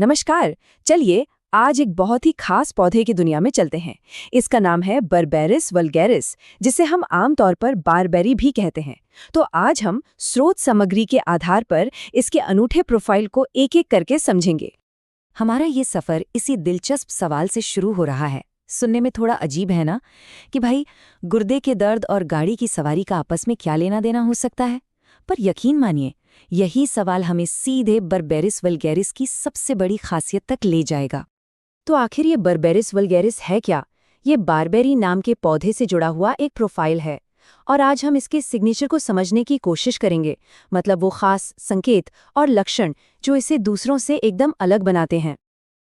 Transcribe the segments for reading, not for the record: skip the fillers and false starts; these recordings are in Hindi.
नमस्कार। चलिए आज एक बहुत ही खास पौधे की दुनिया में चलते हैं। इसका नाम है बर्बेरिस वल्गैरिस, जिसे हम आमतौर पर बारबेरी भी कहते हैं। तो आज हम स्रोत सामग्री के आधार पर इसके अनूठे प्रोफाइल को एक-एक करके समझेंगे। हमारा ये सफर इसी दिलचस्प सवाल से शुरू हो रहा है। सुनने में थोड़ा अजीब है ना कि भाई गुर्दे के दर्द और गाड़ी की सवारी का आपस में क्या लेना देना हो सकता है। पर यकीन मानिए, यही सवाल हमें सीधे बर्बेरिस वल्गैरिस की सबसे बड़ी खासियत तक ले जाएगा। तो आखिर ये बर्बेरिस वल्गैरिस है क्या? ये बारबेरी नाम के पौधे से जुड़ा हुआ एक प्रोफाइल है और आज हम इसके सिग्नेचर को समझने की कोशिश करेंगे, मतलब वो खास संकेत और लक्षण जो इसे दूसरों से एकदम अलग बनाते हैं।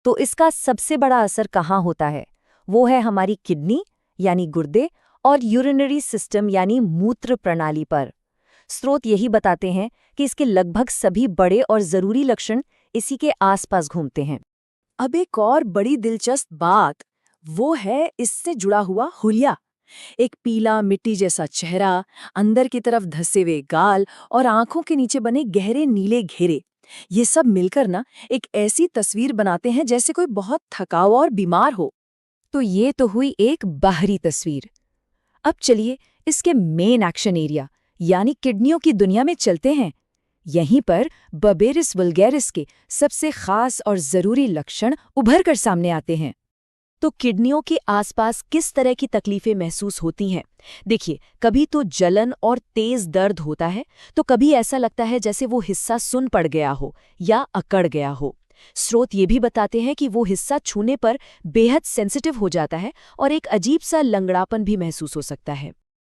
तो इसका सबसे बड़ा असर कहाँ होता है? वो है हमारी किडनी यानी गुर्दे और यूरिनरी सिस्टम यानी मूत्र प्रणाली पर। स्रोत यही बताते हैं कि इसके लगभग सभी बड़े और जरूरी लक्षण इसी के आसपास घूमते हैं। अब एक और बड़ी दिलचस्प बात वो है इससे जुड़ा हुआ हुलिया। एक पीला मिट्टी जैसा चेहरा, अंदर की तरफ धंसे हुए गाल और आंखों के नीचे बने गहरे नीले घेरे। ये सब मिलकर ना एक ऐसी तस्वीर बनाते हैं जैसे कोई बहुत थका हुआ और बीमार हो। तो ये तो हुई एक बाहरी तस्वीर। अब चलिए इसके मेन एक्शन एरिया यानी किडनियों की दुनिया में चलते हैं। यहीं पर बर्बेरिस वल्गैरिस के सबसे खास और जरूरी लक्षण उभर कर सामने आते हैं। तो किडनियों के आसपास किस तरह की तकलीफें महसूस होती हैं? देखिए, कभी तो जलन और तेज दर्द होता है, तो कभी ऐसा लगता है जैसे वो हिस्सा सुन पड़ गया हो या अकड़ गया हो। स्रोत ये भी बताते हैं कि वो हिस्सा छूने पर बेहद सेंसिटिव हो जाता है और एक अजीब सा लंगड़ापन भी महसूस हो सकता है।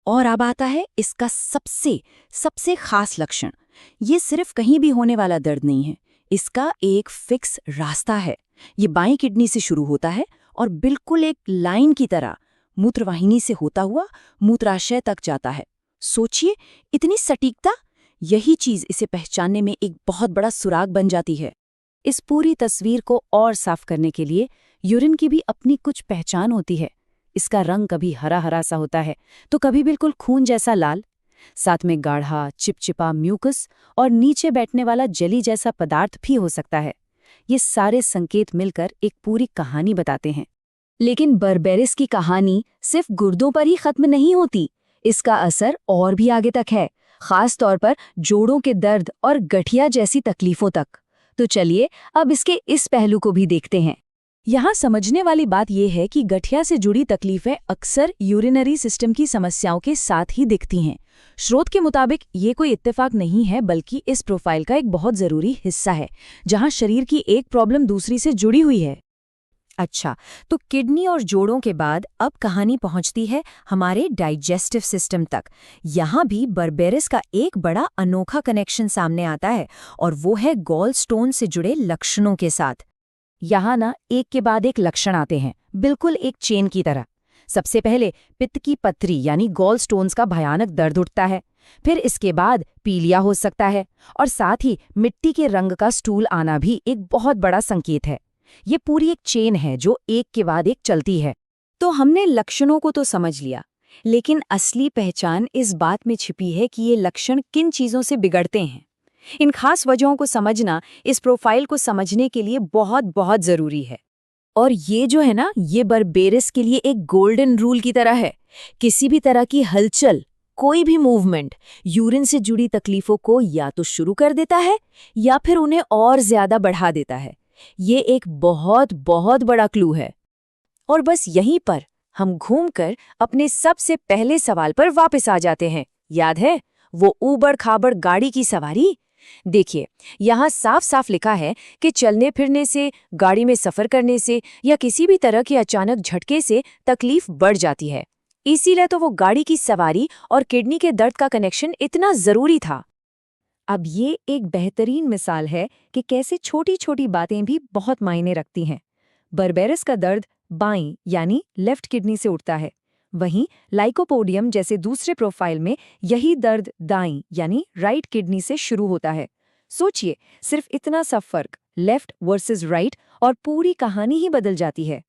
और अब आता है इसका सबसे सबसे खास लक्षण। ये सिर्फ कहीं भी होने वाला दर्द नहीं है, इसका एक फिक्स रास्ता है। ये बाईं किडनी से शुरू होता है और बिल्कुल एक लाइन की तरह मूत्रवाहिनी से होता हुआ मूत्राशय तक जाता है। सोचिए, इतनी सटीकता! यही चीज इसे पहचानने में एक बहुत बड़ा सुराग बन जाती है। इस पूरी तस्वीर को और साफ करने के लिए यूरिन की भी अपनी कुछ पहचान होती है। इसका रंग कभी हरा हरा सा होता है तो कभी बिल्कुल खून जैसा लाल, साथ में गाढ़ा चिपचिपा म्यूकस और नीचे बैठने वाला जेली जैसा पदार्थ भी हो सकता है। ये सारे संकेत मिलकर एक पूरी कहानी बताते हैं। लेकिन बर्बेरिस की कहानी सिर्फ गुर्दों पर ही खत्म नहीं होती। इसका असर और भी आगे तक है, खास तौर पर जोड़ों के दर्द और गठिया जैसी तकलीफों तक। तो चलिए अब इसके इस पहलू को भी देखते हैं। यहाँ समझने वाली बात यह है कि गठिया से जुड़ी तकलीफें अक्सर यूरिनरी सिस्टम की समस्याओं के साथ ही दिखती हैं। स्रोत के मुताबिक ये कोई इत्तेफाक नहीं है, बल्कि इस प्रोफाइल का एक बहुत जरूरी हिस्सा है, जहाँ शरीर की एक प्रॉब्लम दूसरी से जुड़ी हुई है। अच्छा, तो किडनी और जोड़ों के बाद अब कहानी पहुंचती है हमारे डाइजेस्टिव सिस्टम तक। यहाँ भी बर्बेरिस का एक बड़ा अनोखा कनेक्शन सामने आता है और वो है गॉल स्टोन से जुड़े लक्षणों के साथ। यहाँ ना एक के बाद एक लक्षण आते हैं, बिल्कुल एक चेन की तरह। सबसे पहले पित्त की पथरी यानी गॉल स्टोन्स का भयानक दर्द उठता है। फिर इसके बाद पीलिया हो सकता है और साथ ही मिट्टी के रंग का स्टूल आना भी एक बहुत बड़ा संकेत है। ये पूरी एक चेन है जो एक के बाद एक चलती है। तो हमने लक्षणों को तो समझ लिया, लेकिन असली पहचान इस बात में छिपी है कि ये लक्षण किन चीजों से बिगड़ते हैं। इन खास वजहों को समझना इस प्रोफाइल को समझने के लिए बहुत बहुत जरूरी है। और ये जो है ना, ये बर्बेरिस के लिए एक गोल्डन रूल की तरह है। किसी भी तरह की हलचल, कोई भी मूवमेंट यूरिन से जुड़ी तकलीफों को या तो शुरू कर देता है या फिर उन्हें और ज्यादा बढ़ा देता है। ये एक बहुत बहुत बड़ा क्लू है। और बस यहीं पर हम घूमकर अपने सबसे पहले सवाल पर वापस आ जाते हैं। याद है वो ऊबड़ खाबड़ गाड़ी की सवारी? देखिए, यहाँ साफ साफ लिखा है कि चलने फिरने से, गाड़ी में सफर करने से या किसी भी तरह के अचानक झटके से तकलीफ बढ़ जाती है। इसीलिए तो वो गाड़ी की सवारी और किडनी के दर्द का कनेक्शन इतना जरूरी था। अब ये एक बेहतरीन मिसाल है कि कैसे छोटी छोटी बातें भी बहुत मायने रखती हैं। बर्बेरिस का दर्द बाईं यानी लेफ्ट किडनी से उठता है, वहीं लाइकोपोडियम जैसे दूसरे प्रोफाइल में यही दर्द दाईं यानी राइट किडनी से शुरू होता है। सोचिए, सिर्फ इतना सा फर्क, लेफ्ट वर्सेस राइट, और पूरी कहानी ही बदल जाती है।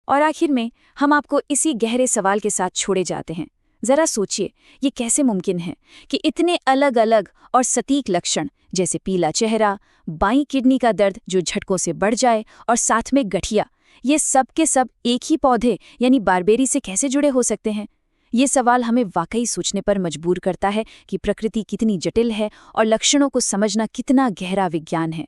और आखिर में हम आपको इसी गहरे सवाल के साथ छोड़े जाते हैं। जरा सोचिए, ये कैसे मुमकिन है कि इतने अलग अलग और सटीक लक्षण, जैसे पीला चेहरा, बाईं किडनी का दर्द जो झटकों से बढ़ जाए और साथ में गठिया, ये सब के सब एक ही पौधे यानी बारबेरी से कैसे जुड़े हो सकते हैं? ये सवाल हमें वाकई सोचने पर मजबूर करता है कि प्रकृति कितनी जटिल है और लक्षणों को समझना कितना गहरा विज्ञान है।